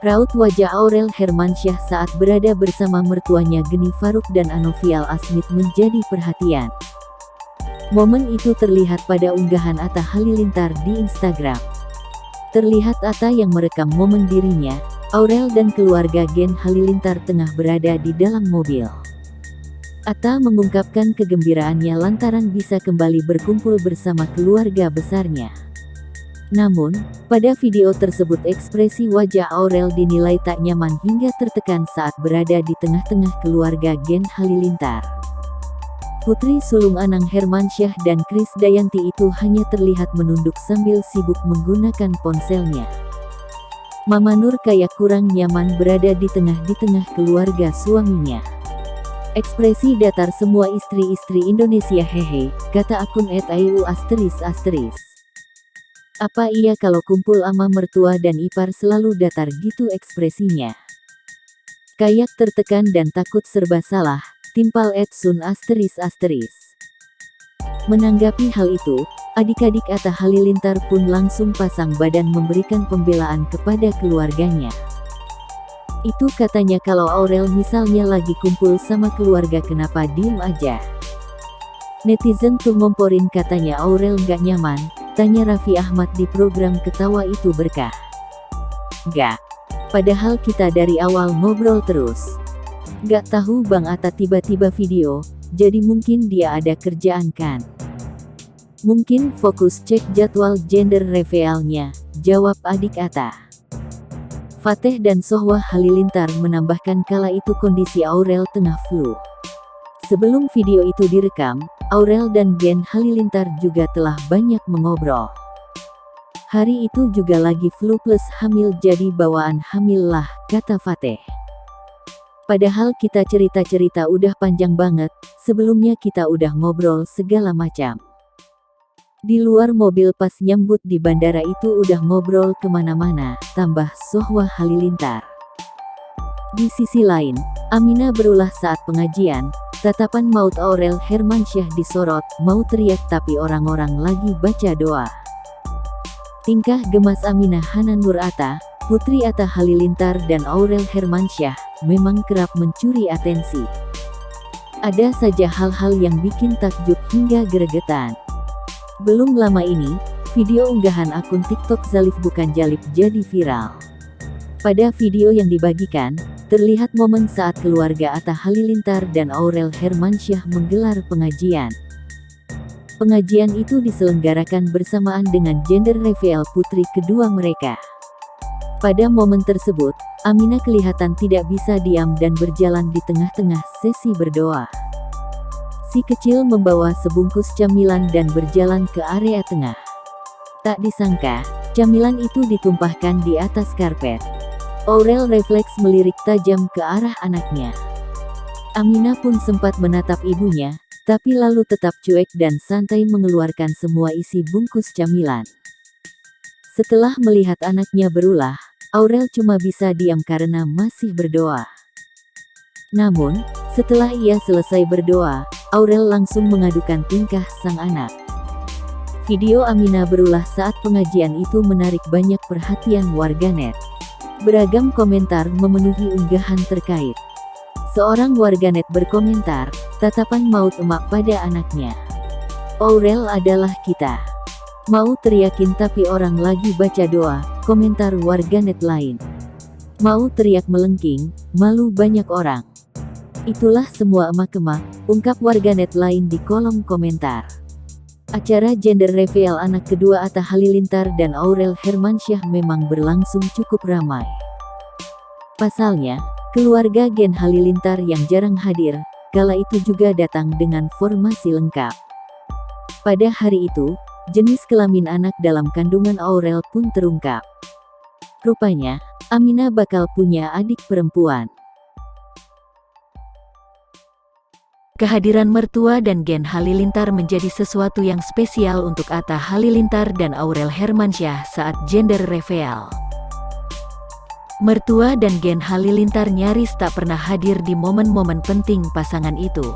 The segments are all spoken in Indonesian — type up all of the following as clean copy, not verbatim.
Raut wajah Aurel Hermansyah saat berada bersama mertuanya Geni Faruk dan Anovial Asmit menjadi perhatian. Momen itu terlihat pada unggahan Atta Halilintar di Instagram. Terlihat Atta yang merekam momen dirinya, Aurel dan keluarga Gen Halilintar tengah berada di dalam mobil. Atta mengungkapkan kegembiraannya lantaran bisa kembali berkumpul bersama keluarga besarnya. Namun, pada video tersebut ekspresi wajah Aurel dinilai tak nyaman hingga tertekan saat berada di tengah-tengah keluarga Gen Halilintar. Putri sulung Anang Hermansyah dan Krisdayanti itu hanya terlihat menunduk sambil sibuk menggunakan ponselnya. Mama Nur kayak kurang nyaman berada di tengah keluarga suaminya. Ekspresi datar semua istri-istri Indonesia hehe, kata akun @ayu*. Apa iya kalau kumpul ama mertua dan ipar selalu datar gitu ekspresinya. Kayak tertekan dan takut serba salah, timpal @sun*. Menanggapi hal itu, adik-adik Atta Halilintar pun langsung pasang badan memberikan pembelaan kepada keluarganya. Itu katanya kalau Aurel misalnya lagi kumpul sama keluarga kenapa diem aja. Netizen tuh ngomporin katanya Aurel gak nyaman, tanya Raffi Ahmad di program Ketawa Itu Berkah. Gak. Padahal kita dari awal ngobrol terus. Gak tahu Bang Atta tiba-tiba video, jadi mungkin dia ada kerjaan kan. Mungkin fokus cek jadwal gender reveal-nya, jawab adik Atta. Fateh dan Sohwa Halilintar menambahkan kala itu kondisi Aurel tengah flu. Sebelum video itu direkam, Aurel dan Gen Halilintar juga telah banyak mengobrol. Hari itu juga lagi flu plus hamil jadi bawaan hamil lah, kata Fateh. Padahal kita cerita-cerita udah panjang banget, sebelumnya kita udah ngobrol segala macam. Di luar mobil pas nyambut di bandara itu udah ngobrol kemana-mana, tambah Sohwa Halilintar. Di sisi lain, Aminah berulah saat pengajian, tatapan maut Aurel Hermansyah disorot, mau teriak tapi orang-orang lagi baca doa. Tingkah gemas Aminah Hanan Nur Atta, putri Atta Halilintar dan Aurel Hermansyah, memang kerap mencuri atensi. Ada saja hal-hal yang bikin takjub hingga gregetan. Belum lama ini, video unggahan akun TikTok Zalif Bukan Jalip jadi viral. Pada video yang dibagikan, terlihat momen saat keluarga Atta Halilintar dan Aurel Hermansyah menggelar pengajian. Pengajian itu diselenggarakan bersamaan dengan gender reveal putri kedua mereka. Pada momen tersebut, Aminah kelihatan tidak bisa diam dan berjalan di tengah-tengah sesi berdoa. Si kecil membawa sebungkus camilan dan berjalan ke area tengah. Tak disangka, camilan itu ditumpahkan di atas karpet. Aurel refleks melirik tajam ke arah anaknya. Aminah pun sempat menatap ibunya, tapi lalu tetap cuek dan santai mengeluarkan semua isi bungkus camilan. Setelah melihat anaknya berulah, Aurel cuma bisa diam karena masih berdoa. Namun, setelah ia selesai berdoa, Aurel langsung mengadukan tingkah sang anak. Video Aminah berulah saat pengajian itu menarik banyak perhatian warganet. Beragam komentar memenuhi unggahan terkait. Seorang warganet berkomentar, tatapan maut emak pada anaknya. Aurel adalah kita. Mau teriakin tapi orang lagi baca doa, komentar warganet lain. Mau teriak melengking, malu banyak orang. Itulah semua emak-emak, ungkap warganet lain di kolom komentar. Acara gender reveal anak kedua Atta Halilintar dan Aurel Hermansyah memang berlangsung cukup ramai. Pasalnya, keluarga Gen Halilintar yang jarang hadir, kala itu juga datang dengan formasi lengkap. Pada hari itu, jenis kelamin anak dalam kandungan Aurel pun terungkap. Rupanya, Aminah bakal punya adik perempuan. Kehadiran mertua dan Gen Halilintar menjadi sesuatu yang spesial untuk Atta Halilintar dan Aurel Hermansyah saat gender reveal. Mertua dan Gen Halilintar nyaris tak pernah hadir di momen-momen penting pasangan itu.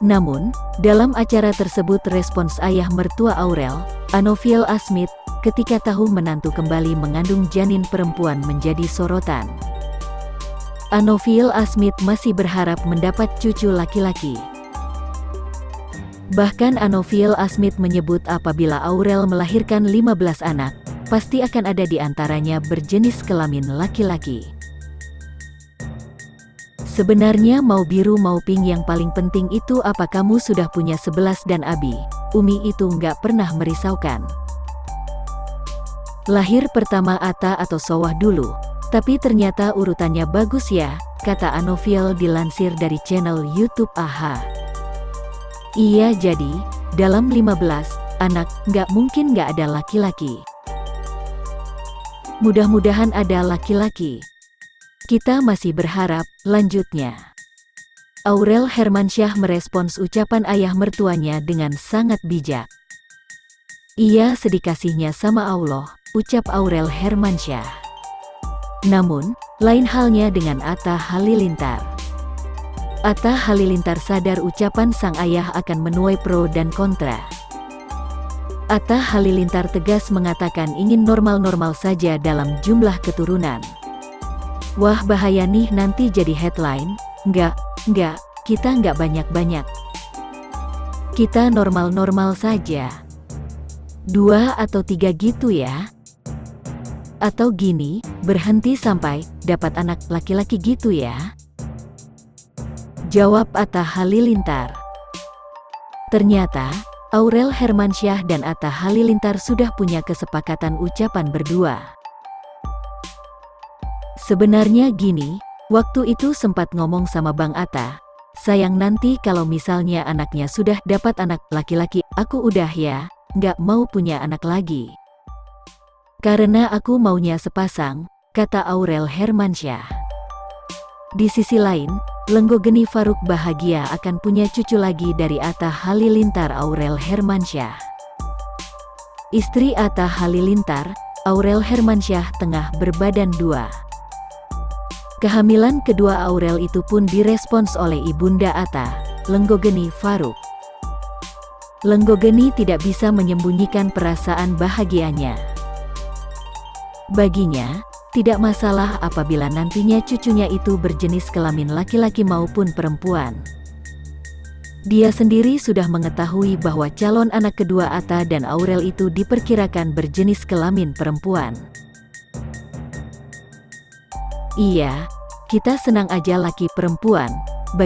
Namun, dalam acara tersebut respons ayah mertua Aurel, Anovial Asmit, ketika tahu menantu kembali mengandung janin perempuan menjadi sorotan. Anofiel Asmit masih berharap mendapat cucu laki-laki. Bahkan Anofiel Asmit menyebut apabila Aurel melahirkan 15 anak, pasti akan ada di antaranya berjenis kelamin laki-laki. Sebenarnya mau biru mau pink yang paling penting itu apa kamu sudah punya 11 dan Abi, Umi itu nggak pernah merisaukan. Lahir pertama Atta atau Sowah dulu, tapi ternyata urutannya bagus ya, kata Anofiel dilansir dari channel YouTube AHA. Iya jadi, dalam 15 anak, nggak mungkin nggak ada laki-laki. Mudah-mudahan ada laki-laki. Kita masih berharap, lanjutnya. Aurel Hermansyah merespons ucapan ayah mertuanya dengan sangat bijak. Ia sedih kasihnya sama Allah, ucap Aurel Hermansyah. Namun, lain halnya dengan Atta Halilintar. Atta Halilintar sadar ucapan sang ayah akan menuai pro dan kontra. Atta Halilintar tegas mengatakan ingin normal-normal saja dalam jumlah keturunan. Wah bahaya nih nanti jadi headline, enggak, kita enggak banyak-banyak. Kita normal-normal saja. 2 atau 3 gitu ya. Atau gini, berhenti sampai dapat anak laki-laki gitu ya. Jawab Atta Halilintar. Ternyata, Aurel Hermansyah dan Atta Halilintar sudah punya kesepakatan ucapan berdua. Sebenarnya gini, waktu itu sempat ngomong sama Bang Atta, sayang nanti kalau misalnya anaknya sudah dapat anak laki-laki, aku udah ya, nggak mau punya anak lagi. Karena aku maunya sepasang, kata Aurel Hermansyah. Di sisi lain, Lenggogeni Faruk bahagia akan punya cucu lagi dari Atta Halilintar Aurel Hermansyah. Istri Atta Halilintar, Aurel Hermansyah tengah berbadan 2. Kehamilan kedua Aurel itu pun direspons oleh ibunda Atta, Lenggogeni Faruk. Lenggogeni tidak bisa menyembunyikan perasaan bahagianya. Baginya, tidak masalah apabila nantinya cucunya itu berjenis kelamin laki-laki maupun perempuan. Dia sendiri sudah mengetahui bahwa calon anak kedua Atta dan Aurel itu diperkirakan berjenis kelamin perempuan. Iya, kita senang aja laki perempuan,